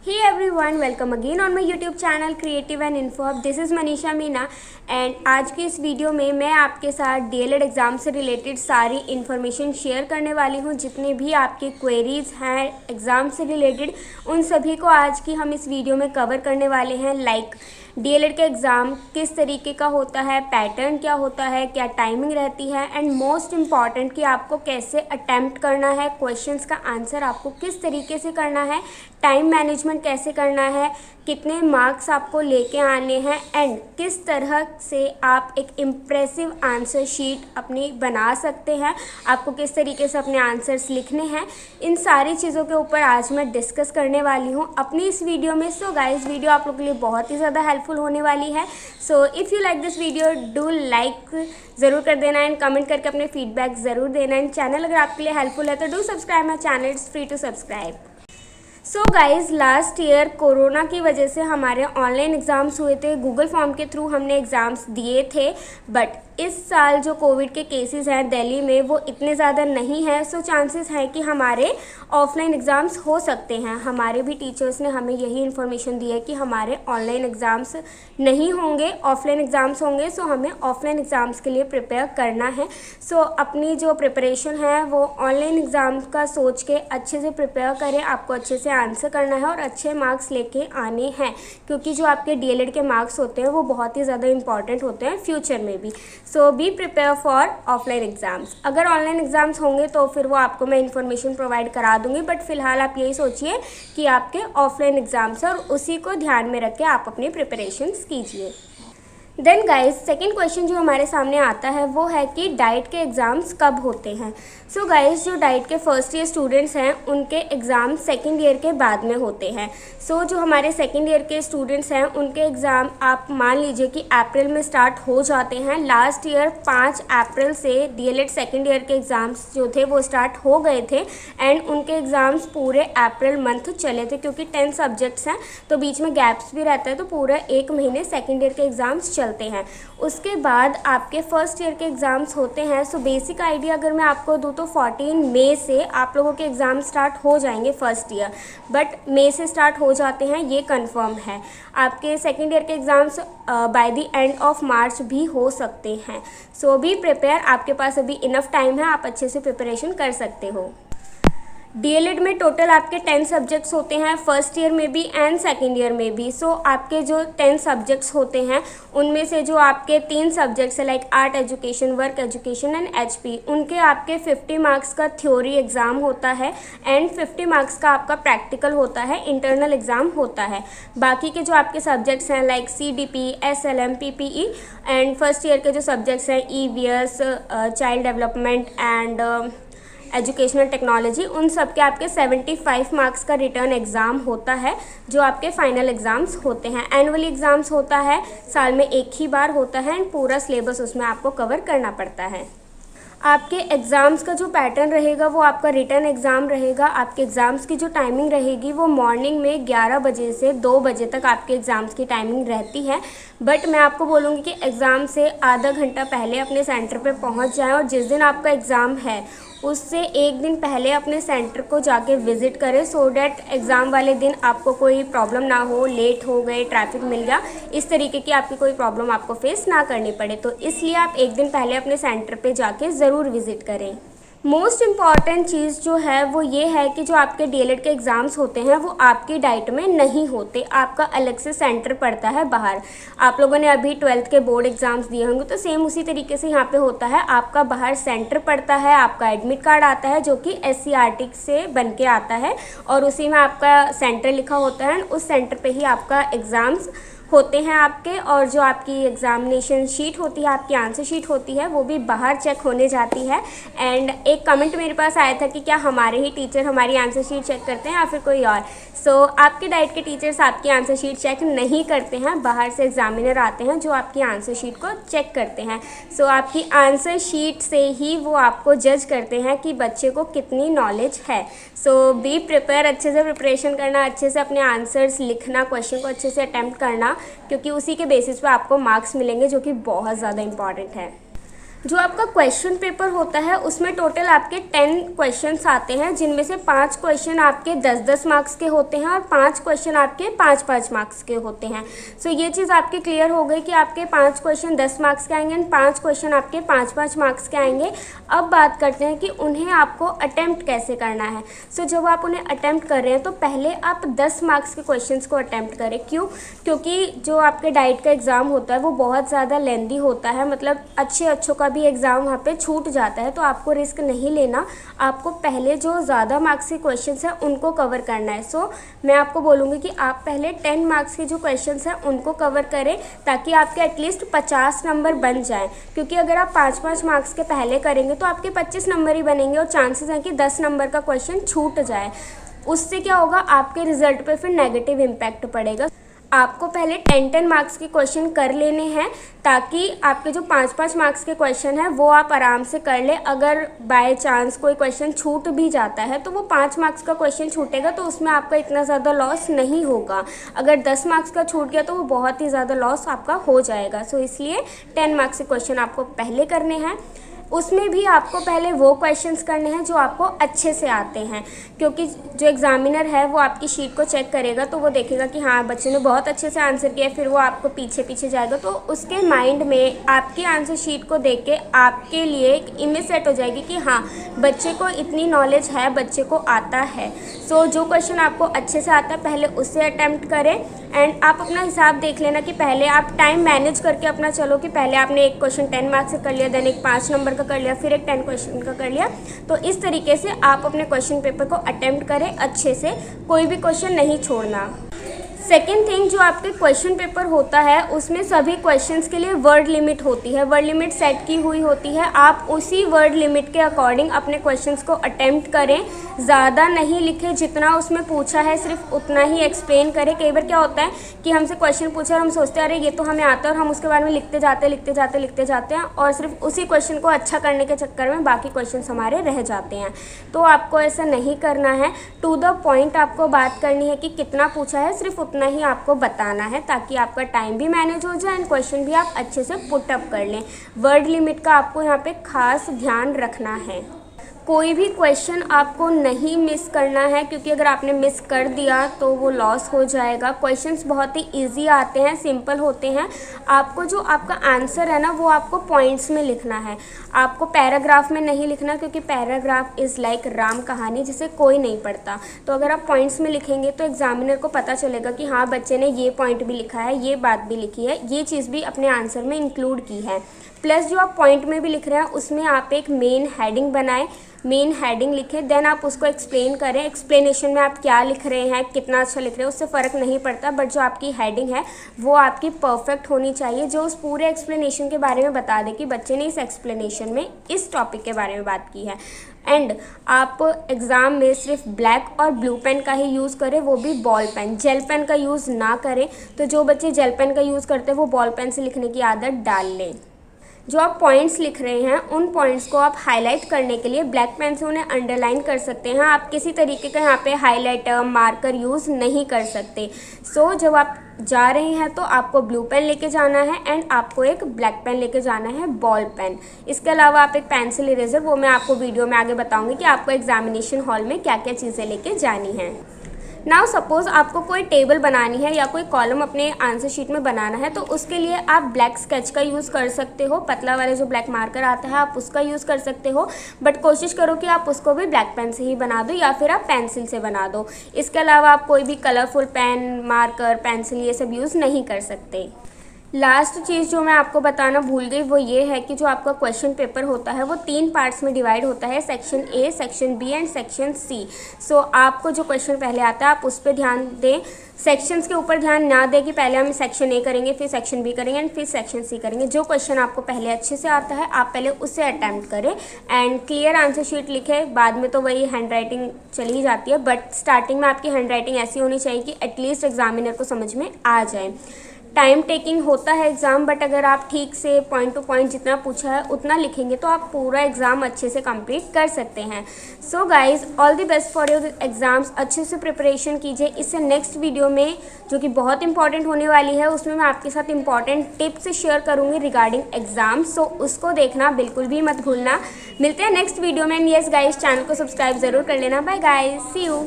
Hey everyone, welcome again on my YouTube channel Creative and Info Hub. This is Manisha Meena and आज की इस video में मैं आपके साथ डीएलएड एग्ज़ाम से रिलेटेड सारी इन्फॉर्मेशन शेयर करने वाली हूँ। जितने भी आपके क्वेरीज़ हैं एग्ज़ाम से रिलेटेड उन सभी को आज की हम इस वीडियो में कवर करने वाले हैं। लाइक डीएलएड का एग्ज़ाम किस तरीके का होता है, पैटर्न क्या होता है, क्या टाइमिंग रहती है एंड मोस्ट इम्पॉर्टेंट कि आपको कैसे अटैम्प्ट करना है, क्वेश्चंस का आंसर आपको किस तरीके से करना है, टाइम मैनेजमेंट कैसे करना है, कितने मार्क्स आपको लेके आने हैं एंड किस तरह से आप एक इम्प्रेसिव आंसर शीट अपनी बना सकते हैं, आपको किस तरीके से अपने आंसर्स लिखने हैं। इन सारी चीज़ों के ऊपर आज मैं डिस्कस करने वाली हूँ अपनी इस वीडियो में। सो गाइस, वीडियो आप लोगों के लिए बहुत ही ज़्यादा हेल्पफुल होने वाली है। So if you like this video do like ज़रूर कर देना एंड कमेंट करके अपने फीडबैक ज़रूर देना। एंड चैनल अगर आपके लिए हेल्पफुल है तो do subscribe my channel, it's free to subscribe. So guys, last year corona की वजह से हमारे ऑनलाइन एग्ज़ाम्स हुए थे, गूगल फॉर्म के थ्रू हमने एग्ज़ाम्स दिए थे। बट इस साल जो कोविड के केसेस हैं दिल्ली में वो इतने ज़्यादा नहीं हैं। सो चांसेस हैं कि हमारे ऑफलाइन एग्ज़ाम्स हो सकते हैं। हमारे भी टीचर्स ने हमें यही इन्फॉर्मेशन दी है कि हमारे ऑनलाइन एग्ज़ाम्स नहीं होंगे, ऑफलाइन एग्ज़ाम्स होंगे। सो हमें ऑफलाइन एग्ज़ाम्स के लिए प्रिपेयर करना है। सो अपनी जो प्रिपरेशन है वो ऑनलाइन एग्ज़ाम का सोच के अच्छे से प्रिपेयर करें। आपको अच्छे से आंसर करना है और अच्छे मार्क्स लेके आने हैं, क्योंकि जो आपके डीएलएड के मार्क्स होते हैं वो बहुत ही ज़्यादा इंपॉर्टेंट होते हैं फ्यूचर में भी। So be prepare for offline exams. अगर ऑनलाइन एग्ज़ाम्स होंगे तो फिर वो आपको मैं इन्फॉर्मेशन प्रोवाइड करा दूंगी, बट फिलहाल आप यही सोचिए कि आपके ऑफलाइन एग्ज़ाम्स और उसी को ध्यान में रख के आप अपनी प्रिपरेशंस कीजिए। देन गाइज, सेकेंड क्वेश्चन जो हमारे सामने आता है वो है कि डाइट के एग्ज़ाम्स कब होते हैं। सो गाइज, जो डाइट के फर्स्ट ईयर स्टूडेंट्स हैं उनके एग्ज़ाम सेकेंड ईयर के बाद में होते हैं। सो जो हमारे सेकेंड ईयर के स्टूडेंट्स हैं उनके एग्ज़ाम आप मान लीजिए कि अप्रैल में स्टार्ट हो जाते हैं। लास्ट ईयर 5 अप्रैल से डीएलएड सेकेंड ईयर के एग्ज़ाम्स जो थे वो स्टार्ट हो गए थे एंड उनके एग्ज़ाम्स पूरे अप्रैल मंथ चले थे, क्योंकि 10 सब्जेक्ट्स हैं तो बीच में गैप्स भी रहता है, तो पूरा 1 महीने सेकेंड ईयर के एग्ज़ाम्स चलते हैं। उसके बाद आपके फर्स्ट ईयर के एग्ज़ाम्स होते हैं। सो बेसिक आइडिया अगर मैं आपको दूँ तो 14 मई से आप लोगों के एग्ज़ाम स्टार्ट हो जाएंगे फर्स्ट ईयर, बट मई से स्टार्ट हो जाते हैं ये कंफर्म है। आपके सेकेंड ईयर के exams by the end of March भी हो सकते हैं। सो बी प्रिपेयर, आपके पास अभी इनफ टाइम है, आप अच्छे से प्रिपरेशन कर सकते हो। डीएलएड में टोटल आपके 10 सब्जेक्ट्स होते हैं, फर्स्ट ईयर में भी एंड सेकेंड ईयर में भी। सो आपके जो 10 सब्जेक्ट्स होते हैं उनमें से जो आपके 3 सब्जेक्ट्स है like art education, work education and HP, उनके आपके 50 मार्क्स का थ्योरी एग्ज़ाम होता है एंड 50 मार्क्स का आपका प्रैक्टिकल होता है, इंटरनल एग्ज़ाम होता है। बाकी के जो आपके सब्जेक्ट्स हैं like CDP, SLM, PPE and first year के जो सब्जेक्ट्स हैं EVS, child development and educational technology, उन सब के आपके 75 मार्क्स का रिटर्न एग्ज़ाम होता है, जो आपके फाइनल एग्ज़ाम्स होते हैं। एनुअली एग्ज़ाम्स होता है, साल में एक ही बार होता है एंड पूरा सिलेबस उसमें आपको कवर करना पड़ता है। आपके एग्ज़ाम्स का जो पैटर्न रहेगा वो आपका रिटर्न एग्ज़ाम रहेगा। आपके एग्ज़ाम्स की जो टाइमिंग रहेगी वो मॉर्निंग में 11 बजे से 2 बजे तक आपके एग्ज़ाम्स की टाइमिंग रहती है। बट मैं आपको बोलूँगी कि एग्ज़ाम से आधा घंटा पहले अपने सेंटर पे पहुँच जाएं और जिस दिन आपका एग्ज़ाम है उससे एक दिन पहले अपने सेंटर को जाके विज़िट करें, सो डैट एग्ज़ाम वाले दिन आपको कोई प्रॉब्लम ना हो, लेट हो गए, ट्रैफिक मिल गया, इस तरीके की आपकी कोई प्रॉब्लम आपको फेस ना करनी पड़े। तो इसलिए आप एक दिन पहले अपने सेंटर पे जाके ज़रूर विज़िट करें। मोस्ट इम्पॉर्टेंट चीज़ जो है वो ये है कि जो आपके डीएलएड के एग्ज़ाम्स होते हैं वो आपकी डाइट में नहीं होते, आपका अलग से सेंटर पड़ता है बाहर। आप लोगों ने अभी 12th के बोर्ड एग्ज़ाम्स दिए होंगे तो सेम उसी तरीके से यहाँ पे होता है, आपका बाहर सेंटर पड़ता है, आपका एडमिट कार्ड आता है जो कि SCRT से बन के आता है और उसी में आपका सेंटर लिखा होता है। उस सेंटर पर ही आपका एग्ज़ाम्स होते हैं आपके, और जो आपकी एग्ज़ामिनेशन शीट होती है, आपकी आंसर शीट होती है, वो भी बाहर चेक होने जाती है। एंड एक कमेंट मेरे पास आया था कि क्या हमारे ही टीचर हमारी आंसर शीट चेक करते हैं या फिर कोई और। सो आपके डाइट के टीचर्स आपकी आंसर शीट चेक नहीं करते हैं, बाहर से एग्जामिनर आते हैं जो आपकी आंसर शीट को चेक करते हैं। सो आपकी आंसर शीट से ही वो आपको जज करते हैं कि बच्चे को कितनी नॉलेज है। सो बी प्रिपेयर, अच्छे से प्रिपरेशन करना, अच्छे से अपने आंसर्स लिखना, क्वेश्चन को अच्छे से अटैम्प्ट करना, क्योंकि उसी के बेसिस पे आपको मार्क्स मिलेंगे जो कि बहुत ज़्यादा इंपॉर्टेंट है। जो आपका क्वेश्चन पेपर होता है उसमें टोटल आपके 10 क्वेश्चंस आते हैं, जिनमें से 5 क्वेश्चन आपके 10-10 मार्क्स के होते हैं और 5 क्वेश्चन आपके 5-5 मार्क्स के होते हैं। सो ये चीज़ आपकी क्लियर हो गई कि आपके 5 क्वेश्चन 10 मार्क्स के आएंगे एंड 5 क्वेश्चन आपके 5-5 मार्क्स के आएंगे। अब बात करते हैं कि उन्हें आपको अटैम्प्ट कैसे करना है। सो जब आप उन्हें अटैम्प्ट कर रहे हैं तो पहले आप 10 मार्क्स के क्वेश्चन को अटैम्प्ट करें। क्यों? क्योंकि जो आपके डाइट का एग्ज़ाम होता है वो बहुत ज़्यादा लेंदी होता है, मतलब अच्छों का भी एग्ज़ाम वहाँ पे छूट जाता है, तो आपको रिस्क नहीं लेना। आपको पहले जो ज़्यादा मार्क्स के क्वेश्चंस हैं उनको कवर करना है। सो मैं आपको बोलूँगी कि आप पहले 10 मार्क्स के जो क्वेश्चंस हैं उनको कवर करें, ताकि आपके एटलीस्ट 50 नंबर बन जाएं। क्योंकि अगर आप 5-5 मार्क्स के पहले करेंगे तो आपके 25 नंबर ही बनेंगे और चांसेस हैं कि 10 नंबर का क्वेश्चन छूट जाए। उससे क्या होगा, आपके रिजल्ट पे फिर नेगेटिव इम्पैक्ट पड़ेगा। आपको पहले 10-10 मार्क्स के क्वेश्चन कर लेने हैं, ताकि आपके जो 5-5 मार्क्स के क्वेश्चन हैं वो आप आराम से कर ले। अगर बाय चांस कोई क्वेश्चन छूट भी जाता है तो वो 5 मार्क्स का क्वेश्चन छूटेगा तो उसमें आपका इतना ज़्यादा लॉस नहीं होगा। अगर 10 मार्क्स का छूट गया तो वो बहुत ही ज़्यादा लॉस आपका हो जाएगा। सो इसलिए 10 मार्क्स के क्वेश्चन आपको पहले करने हैं। उसमें भी आपको पहले वो क्वेश्चंस करने हैं जो आपको अच्छे से आते हैं, क्योंकि जो एग्ज़ामिनर है वो आपकी शीट को चेक करेगा तो वो देखेगा कि हाँ बच्चे ने बहुत अच्छे से आंसर किया, फिर वो आपको पीछे जाएगा। तो उसके माइंड में आपकी आंसर शीट को देख के आपके लिए एक इमेज सेट हो जाएगी कि हाँ बच्चे को इतनी नॉलेज है, बच्चे को आता है। सो जो क्वेश्चन आपको अच्छे से आता है पहले उससे अटैम्प्ट करें। एंड आप अपना हिसाब देख लेना कि पहले आप टाइम मैनेज करके अपना चलो कि पहले आपने एक क्वेश्चन 10 मार्क्स से कर लिया, देन एक 5 नंबर का कर लिया, फिर एक 10 क्वेश्चन का कर लिया। तो इस तरीके से आप अपने क्वेश्चन पेपर को अटेम्प्ट करें अच्छे से, कोई भी क्वेश्चन नहीं छोड़ना। सेकेंड थिंग, जो आपके क्वेश्चन पेपर होता है उसमें सभी क्वेश्चंस के लिए वर्ड लिमिट होती है, वर्ड लिमिट सेट की हुई होती है। आप उसी वर्ड लिमिट के अकॉर्डिंग अपने क्वेश्चंस को अटेम्प्ट करें, ज़्यादा नहीं लिखें, जितना उसमें पूछा है सिर्फ उतना ही एक्सप्लेन करें। कई बार क्या होता है कि हमसे क्वेश्चन पूछा और हम सोचते हैं अरे ये तो हमें आता है, और हम उसके बारे में लिखते जाते हैं और सिर्फ उसी क्वेश्चन को अच्छा करने के चक्कर में बाकी क्वेश्चन हमारे रह जाते हैं। तो आपको ऐसा नहीं करना है, टू द पॉइंट आपको बात करनी है कि कितना पूछा है सिर्फ उतना ही आपको बताना है, ताकि आपका टाइम भी मैनेज हो जाए एंड क्वेश्चन भी आप अच्छे से पुट अप कर लें। वर्ड लिमिट का आपको यहाँ पे खास ध्यान रखना है। कोई भी क्वेश्चन आपको नहीं मिस करना है, क्योंकि अगर आपने मिस कर दिया तो वो लॉस हो जाएगा। क्वेश्चंस बहुत ही इजी आते हैं, सिंपल होते हैं। आपको जो आपका आंसर है ना वो आपको पॉइंट्स में लिखना है, आपको पैराग्राफ में नहीं लिखना, क्योंकि पैराग्राफ इज़ लाइक राम कहानी जिसे कोई नहीं पढ़ता। तो अगर आप पॉइंट्स में लिखेंगे तो एग्जामिनर को पता चलेगा कि हाँ बच्चे ने ये पॉइंट भी लिखा है, ये बात भी लिखी है, ये चीज़ भी अपने आंसर में इंक्लूड की है। प्लस जो आप पॉइंट में भी लिख रहे हैं उसमें आप एक मेन हेडिंग बनाएं, मेन हेडिंग लिखें, देन आप उसको एक्सप्लेन करें। एक्सप्लेनेशन में आप क्या लिख रहे हैं, कितना अच्छा लिख रहे हैं, उससे फ़र्क नहीं पड़ता, बट जो आपकी हेडिंग है वो आपकी परफेक्ट होनी चाहिए, जो उस पूरे एक्सप्लेनेशन के बारे में बता दे कि बच्चे ने इस एक्सप्लेनेशन में इस टॉपिक के बारे में बात की है। एंड आप एग्ज़ाम में सिर्फ ब्लैक और ब्लू पेन का ही यूज़ करें, वो भी बॉल पेन, जेल पेन का यूज़ ना करें। तो जो बच्चे जेल पेन का यूज़ करते हैं वो बॉल पेन से लिखने की आदत डाल लें। जो आप पॉइंट्स लिख रहे हैं उन पॉइंट्स को आप हाईलाइट करने के लिए ब्लैक पेन से उन्हें अंडरलाइन कर सकते हैं। आप किसी तरीके का यहाँ पे हाईलाइटर मार्कर यूज़ नहीं कर सकते। सो जब आप जा रहे हैं तो आपको ब्लू पेन लेके जाना है एंड आपको एक ब्लैक पेन लेके जाना है, बॉल पेन। इसके अलावा आप एक पेंसिल इरेजर, वो मैं आपको वीडियो में आगे बताऊँगी कि आपको एग्जामिनेशन हॉल में क्या क्या चीज़ें लेके जानी हैं। नाउ सपोज़ आपको कोई टेबल बनानी है या कोई कॉलम अपने आंसर शीट में बनाना है, तो उसके लिए आप ब्लैक स्केच का यूज़ कर सकते हो, पतला वाला जो ब्लैक मार्कर आता है आप उसका यूज़ कर सकते हो, बट कोशिश करो कि आप उसको भी ब्लैक पेन से ही बना दो या फिर आप पेंसिल से बना दो। इसके अलावा आप कोई भी कलरफुल पेन, मार्कर, पेंसिल ये सब यूज़ नहीं कर सकते। लास्ट चीज़ जो मैं आपको बताना भूल गई वो ये है कि जो आपका क्वेश्चन पेपर होता है वो 3 पार्ट्स में डिवाइड होता है, section A, section B and section C. So आपको जो क्वेश्चन पहले आता है आप उस पर ध्यान दें, सेक्शंस के ऊपर ध्यान ना दें कि पहले हम सेक्शन ए करेंगे फिर सेक्शन बी करेंगे एंड फिर सेक्शन सी करेंगे। जो क्वेश्चन आपको पहले अच्छे से आता है आप पहले उससे अटैम्प्ट करें एंड क्लियर आंसर शीट लिखें। बाद में तो वही हैंड राइटिंग चली जाती है, बट स्टार्टिंग में आपकी हैंड राइटिंग ऐसी होनी चाहिए कि एटलीस्ट एग्जामिनर को समझ में आ जाए। टाइम टेकिंग होता है एग्ज़ाम, बट अगर आप ठीक से पॉइंट टू पॉइंट जितना पूछा है उतना लिखेंगे तो आप पूरा एग्ज़ाम अच्छे से कंप्लीट कर सकते हैं। So guys, all the best for your exams. अच्छे से प्रिपरेशन कीजिए। इससे नेक्स्ट वीडियो में जो कि बहुत इंपॉर्टेंट होने वाली है, उसमें मैं आपके साथ इंपॉर्टेंट टिप्स शेयर करूँगी रिगार्डिंग एग्ज़ाम्स, सो उसको देखना बिल्कुल भी मत भूलना। मिलते हैं नेक्स्ट वीडियो में। यस गाइज़, चैनल को सब्सक्राइब ज़रूर कर लेना। Bye guys, see you.